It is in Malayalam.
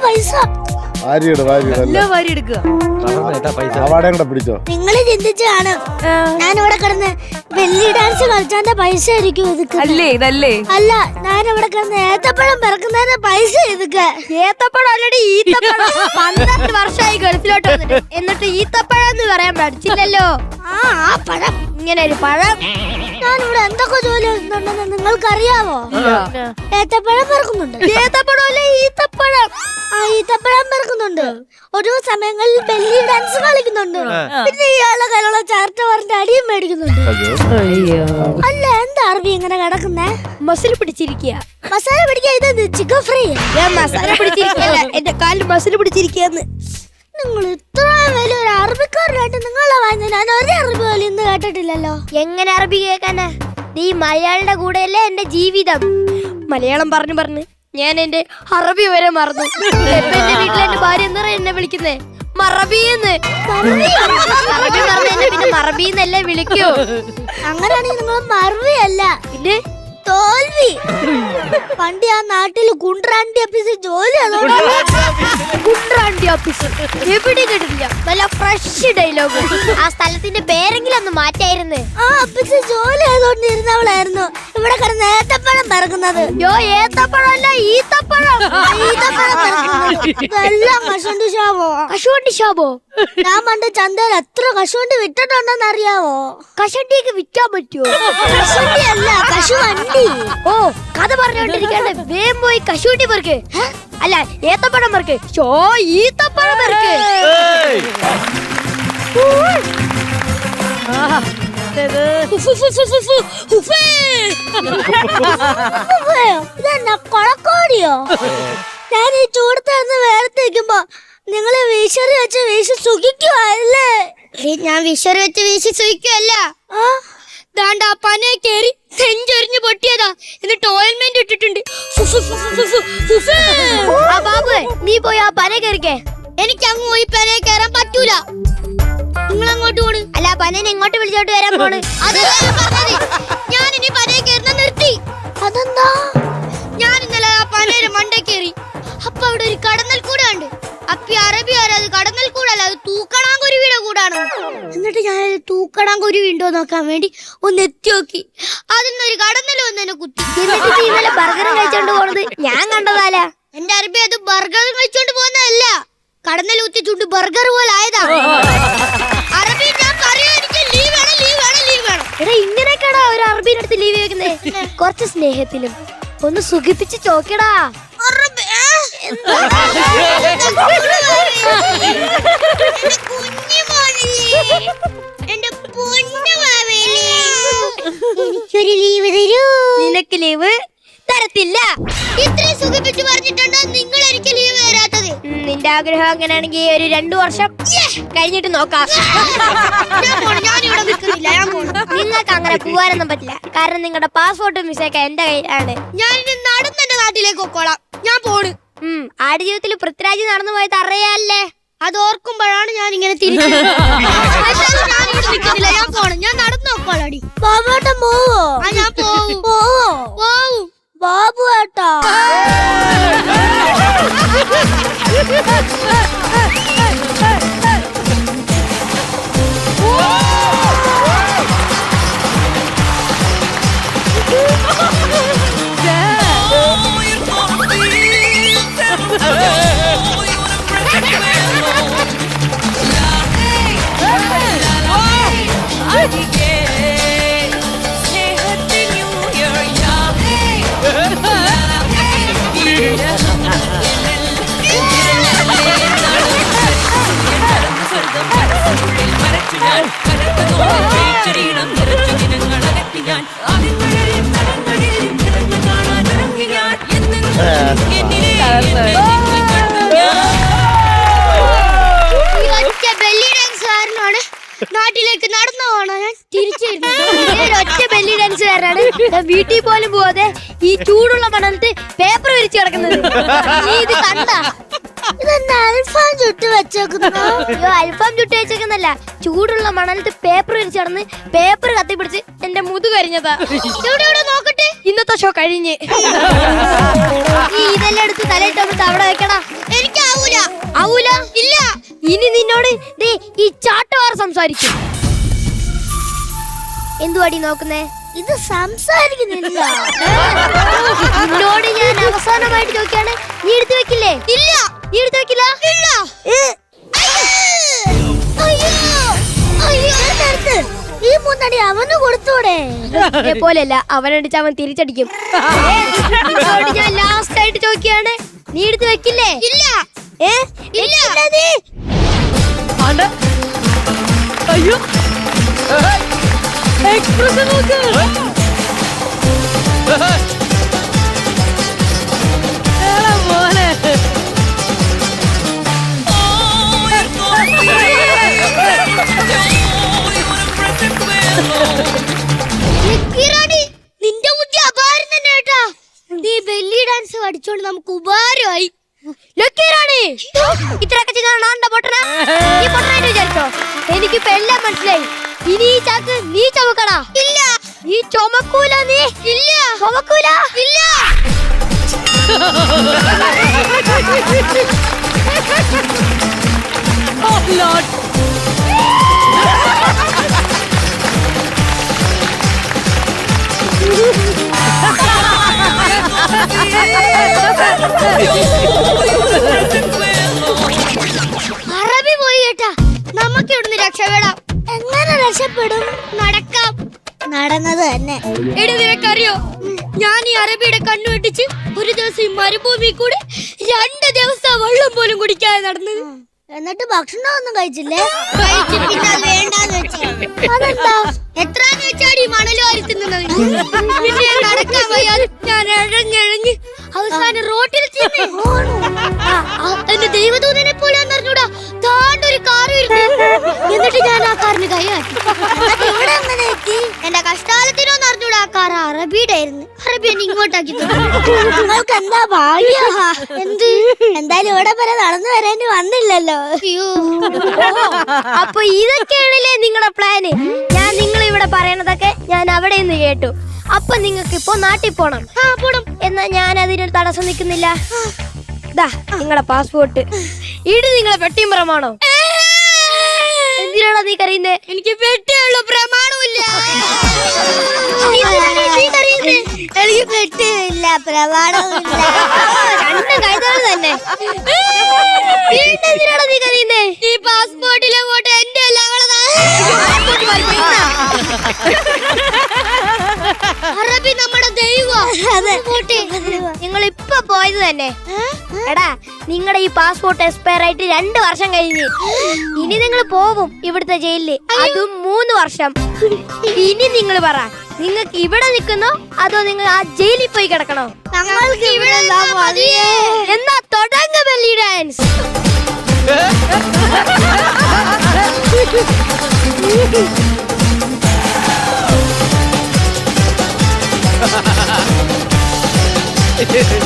പൈസ പിടിച്ചോ. നിങ്ങള് ചിന്തിച്ചു കാണും ഞാനിവിടെ കിടന്ന് വെള്ളി ഡാൻസ് കളിച്ചാന്റെ പൈസ ആയിരിക്കും ഇതൊക്കെ. അല്ല, ഞാനിവിടെ കിടന്ന് ഏത്തപ്പഴം പിറക്കുന്നതിന്റെ പൈസ ഇതൊക്കെ. ഏത്തപ്പഴം അല്ലടി ഈത്തപ്പഴം. 12 വർഷമായി ഗൾഫിലോട്ട് വന്നിട്ട് എന്നിട്ട് ഈത്തപ്പഴം എന്ന് പറയാൻ പഠിച്ചില്ലല്ലോ. ആ പഴം, ഇങ്ങനെ ഒരു പഴം. ഞാനിവിടെ എന്തൊക്കെ ജോലി ചെയ്യുന്നുണ്ടെന്ന് നിങ്ങൾക്കറിയാവോ? ഏത്തപ്പഴം പിറക്കുന്നുണ്ട്. ഏത്തപ്പഴം അല്ല ഈത്തപ്പഴം. ഈത്തപ്പഴം പിറക്കുന്നുണ്ട്. ഒരു സമയങ്ങളിൽ ബെല്ലി ഡാൻസ് കളിക്കുന്നുണ്ട്. പിന്നെ ഇയാളുടെ കയ്യിലുള്ള ചാർട്ടവറിന്റെ അടിയും മേടിക്കുന്നുണ്ട്. അല്ല, എന്താ അറബി ഇങ്ങനെ കിടക്കുന്നേ? മസിൽ പിടിച്ചിരിക്കുക. മസാല പിടിക്കാൻ ഇത് ചിക്കൻ ഫ്രൈ. ഞാൻ മസാല പിടിച്ചിരിക്കല്ല, എന്റെ കാലിൽ മസിൽ പിടിച്ചിരിക്കാന്ന്. നിങ്ങൾ ഇത്ര വലിയൊരു അറബിക്കാരനായിട്ട് നിങ്ങളെ വാങ്ങി ഞാൻ ഒരു അറബി പോലും ഇന്ന് കേട്ടിട്ടില്ലല്ലോ. എങ്ങനെ അറബി കേൾക്കാനാ? നീ മലയാളിയുടെ കൂടെയല്ലേ എന്റെ ജീവിതം. മലയാളം പറഞ്ഞു ഞാൻ എന്റെ അറബി വരെ മറന്നു. എന്റെ വീട്ടിൽ എന്റെ ഭാര്യ എന്താ എന്നെ വിളിക്കുന്നേ? മറബിന്ന്. അറബി പറഞ്ഞ പിന്നെ മറബിന്നല്ലേ വിളിക്കൂ. അങ്ങനെയാണെങ്കിൽ നിങ്ങൾ മറവി അല്ല, പിന്നെ തോൽവി. പണ്ട് ആ നാട്ടിൽ കുണ്ട്രാണ്ടി ഓഫീസിൽ ജോലി. കുണ്ട്രാണ്ടി ഓഫീസ് എവിടെ കേട്ടിട്ടില്ല. നല്ല ഫ്രഷ് ഡയലോഗ്. ആ സ്ഥലത്തിന്റെ പേരെങ്കിലും ഒന്ന് മാറ്റായിരുന്നു. ആ ഓഫീസിൽ ജോലി ചെയ്തോണ്ടിരുന്നവളായിരുന്നു ഇവിടെ കിടന്ന് ഏത്തപ്പഴം പിറക്കുന്നത്. ഏത്തപ്പഴം അല്ല ഈത്തപ്പഴം. ഇതെല്ലാം കശുവണ്ടി ഷാപോ. കശുവണ്ടി ഷാപോ? ഞാൻ പണ്ട് ചന്തയിൽ എത്ര കശുവണ്ടി വിട്ടിട്ടുണ്ടെന്ന് അറിയാവോ? കശുവണ്ടിയൊക്കെ വിൽക്കാൻ പറ്റുമോ? കശുവണ്ടി അല്ല, കശുവണ്ടി. ഓ, കഥ പറഞ്ഞോണ്ടിരിക്കാണ്ട് വേഗം പോയി കശുവണ്ടി പെറുക്ക്. അല്ല, ഏത്തപ്പഴം പെറുക്ക്. ഈത്തപ്പഴം പെറുക്ക്. ഇതെന്നാ കൊളക്കോടിയോ? ഞാൻ ഈ ചൂടത്ത് വേർത്തിരിക്കുമ്പോ നിങ്ങള് വീശറി വെച്ച് വീശി സുഖിക്കുവല്ലേ? ഞാൻ വിഷറി വെച്ച് വീശി സുഖിക്കുവല്ല. ദാണ്ട ആ പനയെ കേറി സെഞ്ചൊരിഞ്ഞ് പൊട്ടിയതാ. എന്നിട്ട് ഓയിൽമെന്റ് ഇട്ടിട്ടുണ്ട്. ആ ബാബു, നീ പോയി ആ പന കയറിക്കേ. എനിക്ക് അങ്ങ് പോയി പനയെ കയറാൻ പറ്റൂല. നിങ്ങൾ അങ്ങോട്ട് പോണ്. അല്ല, പനനെ ഇങ്ങോട്ട് വിളിച്ചോട്ട് വരാൻ പോണ്. ഞാൻ ഇനി പനയെ കയറുന്ന നിർത്തി. അതെന്താ? ഞാൻ ഇന്നലെ ആ പനയുടെ മണ്ടേ കയറി. അപ്പൊ അവിടെ ഒരു കടന്നൽ കൂടെ ഉണ്ട്. അപ്പി അറബിയാര് അത് കടന്നൽ കൂടല്ല, അത് തൂക്കണാങ്കുരുവിയുടെ കൂടാണ്. എന്നിട്ട് ഞാൻ തൂക്കണാങ്കുരുവി ഉണ്ടോ നോക്കാൻ വേണ്ടി ഒന്ന് എത്തി നോക്കി. അതിന്നൊരു കടന്നൽ വന്ന് എന്നെ കുത്തി. എന്നിട്ട് ഇന്നലെ ബർഗർ കഴിച്ചോണ്ട് പോണത് ഞാൻ കണ്ടതാല. എന്റെ അറബി, അത് ബർഗർ കഴിച്ചോണ്ട് പോകുന്നതല്ല, കടന്നൽ കുത്തി ചുണ്ട് ബർഗർ പോലെ ആയതാ. അറബി, ഞാൻ പറയൂ, എനിക്ക് ലീവ് വേണം, ലീവ് വേണം, ലീവ് വേണം. എടാ, ഇങ്ങനെയൊക്കെയാടാ ഒരു അറബിയുടെ അടുത്ത് ലീവ് വെക്കുന്നേ? കുറച്ച് സ്നേഹത്തിലും ഒന്ന് സുഖിപ്പിച്ച് ചോക്കടാ. എനിക്കൊരു ലീവ് തരൂ. നിനക്ക് ലീവ് തരത്തില്ല. ഇത്രയും സുഖിപ്പിച്ച് പറഞ്ഞിട്ടുണ്ടോ നിങ്ങൾ എനിക്ക് ലീവ് തരാത്തത്? നിന്റെ ആഗ്രഹം അങ്ങനെയാണെങ്കിൽ ഒരു 2 വർഷം കഴിഞ്ഞിട്ട് നോക്കാം. നിങ്ങൾക്ക് അങ്ങനെ പോവാനൊന്നും പറ്റില്ല. കാരണം നിങ്ങളുടെ പാസ്പോർട്ടും വിസയൊക്കെ എന്റെ കയ്യിലാണ്. ഞാൻ നടന്ന് എന്റെ നാട്ടിലേക്ക് പൊക്കോളാം. ഞാൻ പോണ്. ആടുജീവിതത്തിൽ പൃഥ്വിരാജ് നടന്നു പോയത് അറിയാല്ലേ? അത് ഓർക്കുമ്പോഴാണ് ഞാൻ ഇങ്ങനെ തിരിച്ചു. ഞാൻ പോണം. ഞാൻ നടന്നു നോക്കോളാടി. ബാബുവേട്ടൻ പോവോ? ഞാൻ പോവും. പോവും ബാബുവേട്ടാ. നാട്ടിലേക്ക് നടന്നു പോണോ? ഞാൻ തിരിച്ചു ഒറ്റ ബെല്ലി ഡാൻസുകാരനാണ്. വീട്ടിൽ പോലും പോവാതെ ഈ ചൂടുള്ള മണലിട്ട് പേപ്പർ വിരിച്ചു കിടക്കുന്നത്. നീ ഇത് കണ്ട? ഇതെന്താ അൽഫാം ചുട്ട് വെച്ചേക്കുന്നോ? അയ്യോ, അൽഫാം ചുട്ട് വെച്ചേക്കുന്നല്ല, ചൂടുള്ള മണലിട്ട് പേപ്പർ വിരിച്ചു കിടന്ന് പേപ്പർ കത്തിപ്പിടിച്ച് എന്റെ മുതു കരിഞ്ഞതാ. ഇവിടെ നോക്കട്ടെ, ഇന്നത്തെ ഷോ കഴിഞ്ഞ്. നീ ഇതെല്ലാം എടുത്ത് തലയിട്ട് അവിടെ വെക്കടാ. എനിക്ക് ആവൂല. ഇല്ല. ഇനി നിന്നോട് ദേ ഈ ചാട്ടവാർ സംസാരിക്കും. എന്തുവാടി നോക്കുന്നേ? ഇത് സംസാരിക്കുന്നില്ല. നിന്നോട് ഞാൻ അവസാനമായിട്ട് ചോദിക്കാണ്, നീ എടുത്തു വെക്കില്ലേ? ഇല്ല. നീ എടുത്തു വെക്കില്ല? ഇല്ല. ഈ മൂന്നടി അവന് കൊടുത്തൂടെ? പോലെയല്ല, അവനടിച്ച് അവൻ തിരിച്ചടിക്കും. നിന്നോട് ഞാൻ ലാസ്റ്റ് ആയിട്ട് ചോദിക്കാണ്, നീ എടുത്തു വെക്കില്ലേ? ഇല്ല. ഇല്ല. അയ്യോ എക്സ്പ്രഷൻ നോക്ക്. മോനെ നിന്റെ ബുദ്ധി അപാരം തന്നെ കേട്ടാ. നീ ബെല്ലി ഡാൻസ് പഠിച്ചോണ്ട് നമുക്ക് ഉപകാരമായി. ഇത്രയൊക്കെ ചെയ്താൽ വിചാരിച്ചോ? എനിക്കിപ്പോ എല്ലാം മനസ്സിലായി. ഇനി ഈ ചാക്ക് നീ ചുമക്കടാ. ഇല്ല. നീ ചുമക്കൂല. നീ ഇല്ല. ചുമക്കൂല. ഇല്ല. അറബി പോയി കേട്ടാ. നമുക്ക് ഇവിടുന്ന് രക്ഷപ്പെടാം. എങ്ങനെ രക്ഷപ്പെടും? നടക്കാം. നടന്നത് തന്നെ. എടി നിനക്കറിയോ, ഞാൻ ഈ അറബിയുടെ കണ്ണു വെട്ടിച്ച് ഒരു ദിവസം ഈ മരുഭൂമി കൂടെ 2 ദിവസം വെള്ളം പോലും കുടിക്കാതെ നടന്നത്. എന്നിട്ട് ഭക്ഷണം ഒന്നും കഴിച്ചില്ലേ? കഴിച്ച് പിന്നെ അത് വേണ്ടാന്ന് വെച്ചു. അതെന്താ? എത്രാന്ന് വെച്ചാടി മണല് വാരി തിന്നുന്നത്. പിന്നെ ഞാൻ നടക്കാൻ വയ്യാതെ ഞാൻ എഴഞ്ഞെഴഞ്ഞ് അവസാനം റോട്ടിൽ ചെന്ന് എന്റെ ദൈവദൂതനെ പോലെ അറിഞ്ഞൂടാ താണ്ടൊരു കാർ വരുന്നു. എന്നിട്ട് ഞാൻ ആ കാറിന് കൈകാട്ടി. ഇവിടെ എങ്ങനെ എത്തി? എന്റെ കഷ്ടാലത്തിനോന്ന് അറിഞ്ഞൂടാ, ആ കാർ അറബിയുടെ ആയിരുന്നു. അറബി എന്നെ ഇങ്ങോട്ടാക്കി തന്നു. നിങ്ങൾക്ക് എന്താ ഭാഗ്യ. എന്ത് എന്തായാലും ഇവിടെ വരെ നടന്നു വരേണ്ടി വന്നില്ലല്ലോ. അയ്യോ. അപ്പൊ ഇതൊക്കെയാണല്ലേ നിങ്ങളുടെ പ്ലാന്? ഞാൻ നിങ്ങൾ ഇവിടെ പറയണതൊക്കെ ഞാൻ അവിടെ നിന്ന് കേട്ടു. അപ്പൊ നിങ്ങൾക്ക് ഇപ്പൊ നാട്ടിൽ പോണം. പോണം. എന്നാ ഞാൻ അതിനൊരു തടസ്സം നിൽക്കുന്നില്ല. ദാ നിങ്ങളുടെ പാസ്പോർട്ട്. ഇത് നിങ്ങളെ പെട്ടിയും പ്രമാണോ? എന്തിനാണോ നീ കരയുന്നേ? എനിക്ക് പെട്ടിയുള്ള പ്രമാണമില്ല. എനിക്ക് പെട്ടിയില്ല, പ്രമാണമില്ല. രണ്ടും കൈതാണ് തന്നെ. എന്തിനാണോ നീ കരയുന്നേ? ഈ പാസ്പോർട്ടിലെ ഫോട്ടോ എന്റെ അല്ല, അറബി നമ്മുടെ ദൈവം. നിങ്ങൾ ഇപ്പൊ പോയത് തന്നെ. എടാ, നിങ്ങളുടെ ഈ പാസ്പോർട്ട് എക്സ്പയർ ആയിട്ട് 2 വർഷം കഴിഞ്ഞ്. ഇനി നിങ്ങൾ പോകും ഇവിടുത്തെ ജയിലില്, അതും 3 വർഷം. ഇനി നിങ്ങൾ പറ, നിങ്ങൾക്ക് ഇവിടെ നിൽക്കുന്നോ അതോ നിങ്ങൾ ആ ജയിലിൽ പോയി കിടക്കണോ? ഞങ്ങൾക്ക് ഇവിടെ എന്നാ തുടങ്ങ belly dance. Ha ha ha.